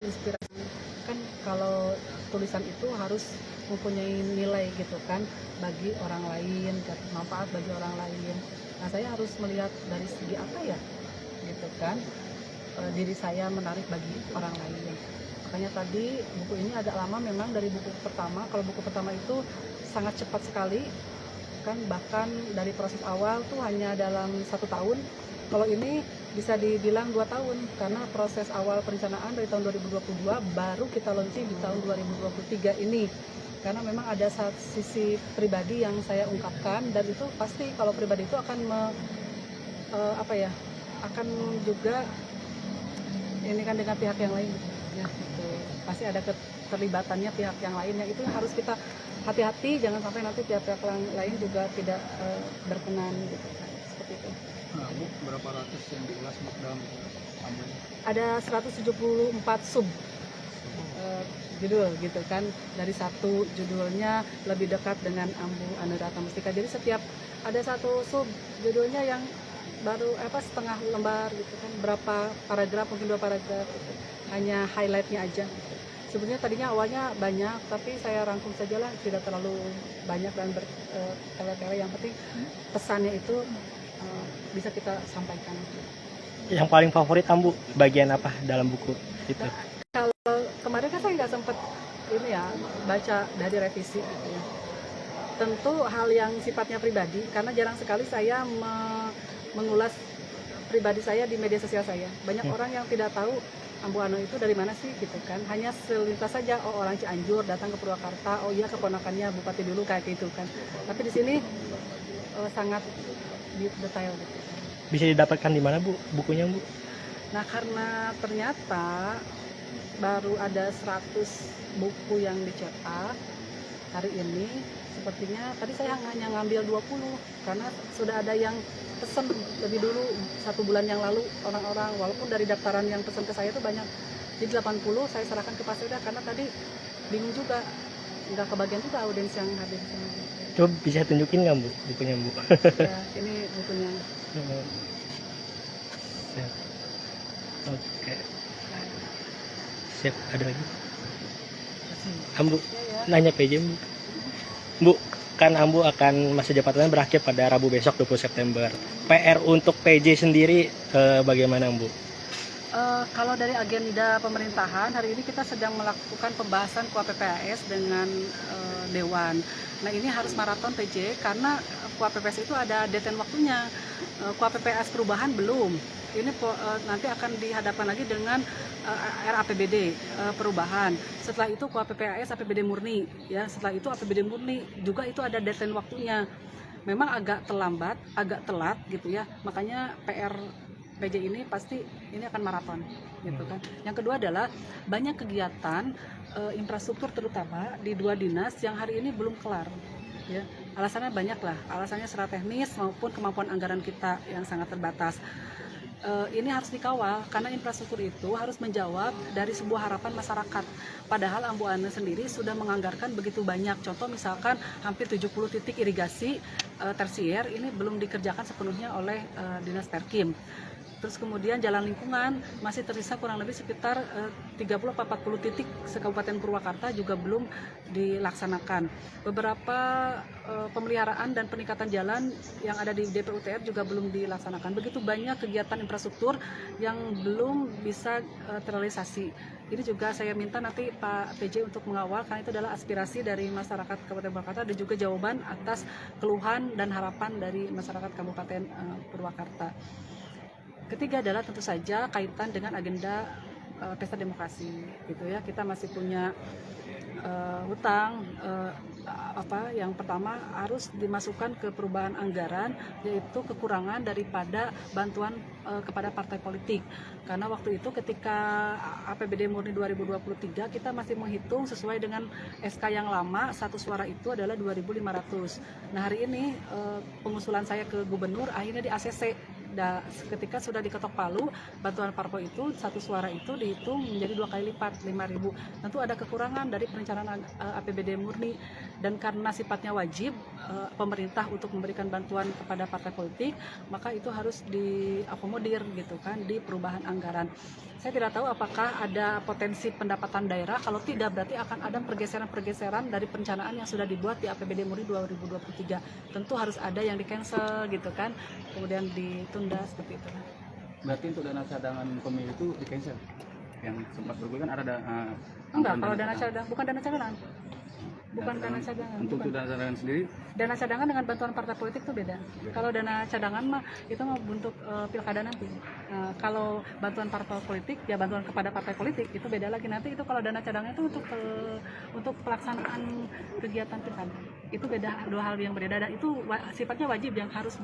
inspirasi kan, kalau tulisan itu harus mempunyai nilai gitu kan, bagi orang lain, manfaat bagi orang lain. Nah, saya harus melihat dari segi apa ya gitu kan, diri saya menarik bagi orang lain. Makanya tadi buku ini agak lama memang dari buku pertama. Kalau buku pertama itu sangat cepat sekali kan, bahkan dari proses awal tuh hanya dalam 1 tahun. Kalau ini bisa dibilang 2 tahun, karena proses awal perencanaan dari tahun 2022 baru kita launching di tahun 2023 ini. Karena memang ada sisi pribadi yang saya ungkapkan, dan itu pasti kalau pribadi itu akan akan juga ini kan dengan pihak yang lain ya, gitu. Pasti ada keterlibatannya pihak yang lainnya, itu yang harus kita hati-hati, jangan sampai nanti pihak-pihak lain juga tidak berkenan gitu kan, seperti itu. Nah, Bu, berapa ratus yang diulas Bu dalam Ambu? Ada 174 sub judul gitu kan, dari satu judulnya lebih dekat dengan Ambu Anurata Mustika. Jadi setiap ada satu sub judulnya yang baru setengah lembar gitu kan, berapa paragraf, mungkin 2 paragraf gitu. Hanya highlightnya aja gitu. Sebenarnya tadinya awalnya banyak, tapi saya rangkum sajalah, tidak terlalu banyak dan bertele-tele. Yang penting pesannya itu bisa kita sampaikan. Yang paling favorit Ambu bagian apa dalam buku itu? Nah, kalau kemarin kan saya nggak sempat ini ya baca dari revisi gitu ya. Tentu hal yang sifatnya pribadi, karena jarang sekali saya mengulas pribadi saya di media sosial saya. Banyak orang yang tidak tahu Ambu Ano itu dari mana sih gitu kan. Hanya selintas saja, oh orang Cianjur datang ke Purwakarta, oh iya keponakannya bupati dulu kayak gitu kan. Tapi di sini sangat detail gitu. Bisa didapatkan di mana Bu bukunya Bu? Nah, karena ternyata baru ada 100 buku yang dicetak hari ini, sepertinya tadi saya hanya ngambil 20 karena sudah ada yang pesen lebih dulu 1 bulan yang lalu orang-orang, walaupun dari daftaran yang pesen ke saya itu banyak. Jadi 80 saya serahkan ke Pak Seda karena tadi bingung juga, nggak kebagian juga audiens yang hadir di sini. Coba bisa tunjukin nggak Bu bukunya Bu? Ya, ini bukunya. Siap. Oke. Siap, ada lagi? Ambu nanya PJ Bu. Bu, kan Ambu akan masa jabatannya berakhir pada Rabu besok 20 September. PR untuk PJ sendiri bagaimana Bu? Kalau dari agenda pemerintahan, hari ini kita sedang melakukan pembahasan KUHP-PAS dengan Dewan. Nah, ini harus maraton PJ karena KUHP-PAS itu ada deadline waktunya. KUHP-PAS perubahan belum. Ini nanti akan dihadapkan lagi dengan RAPBD perubahan. Setelah itu KUHP-PAS APBD murni, ya. Setelah itu APBD murni juga itu ada deadline waktunya. Memang agak terlambat, agak telat gitu ya. Makanya PR PJ ini pasti ini akan maraton gitu kan. Yang kedua adalah banyak kegiatan infrastruktur terutama di 2 dinas yang hari ini belum kelar ya. Alasannya banyak lah, alasannya secara teknis maupun kemampuan anggaran kita yang sangat terbatas. Ini harus dikawal karena infrastruktur itu harus menjawab dari sebuah harapan masyarakat. Padahal Ambu Ano sendiri sudah menganggarkan begitu banyak. Contoh misalkan hampir 70 titik irigasi tersier ini belum dikerjakan sepenuhnya oleh Dinas Perkim. Terus kemudian jalan lingkungan masih tersisa kurang lebih sekitar 30-40 titik se-Kabupaten Purwakarta juga belum dilaksanakan. Beberapa pemeliharaan dan peningkatan jalan yang ada di DPUTR juga belum dilaksanakan. Begitu banyak kegiatan infrastruktur yang belum bisa terrealisasi. Ini juga saya minta nanti Pak PJ untuk mengawal karena itu adalah aspirasi dari masyarakat Kabupaten Purwakarta dan juga jawaban atas keluhan dan harapan dari masyarakat Kabupaten Purwakarta. Ketiga adalah tentu saja kaitan dengan agenda pesta demokrasi gitu ya. Kita masih punya hutang yang pertama harus dimasukkan ke perubahan anggaran, yaitu kekurangan daripada bantuan kepada partai politik. Karena waktu itu ketika APBD murni 2023 kita masih menghitung sesuai dengan SK yang lama, 1 suara itu adalah 2.500. Nah, hari ini pengusulan saya ke gubernur akhirnya di ACC ketika sudah diketok palu, bantuan parpol itu satu suara itu dihitung menjadi 2 kali lipat 5.000. Tentu ada kekurangan dari perencanaan APBD murni, dan karena sifatnya wajib pemerintah untuk memberikan bantuan kepada partai politik, maka itu harus diakomodir gitu kan di perubahan anggaran. Saya tidak tahu apakah ada potensi pendapatan daerah. Kalau tidak, berarti akan ada pergeseran dari perencanaan yang sudah dibuat di APBD murni 2023. Tentu harus ada yang di-cancel gitu kan, kemudian ditunda seperti itu. Berarti untuk dana cadangan pemilu itu di cancel? Yang sempat bergulir kan ada Enggak, kalau dana cadangan, bukan dana cadangan. Bukan dana cadangan. Untuk bukan. dana cadangan sendiri, Dana cadangan dengan bantuan partai politik itu beda. Kalau dana cadangan mah itu mah untuk pilkada nanti. Kalau bantuan partai politik, ya bantuan kepada partai politik itu beda lagi. Nanti itu kalau dana cadangan itu untuk pelaksanaan kegiatan pilkada. Itu beda, dua hal yang berbeda, dan itu sifatnya wajib yang harus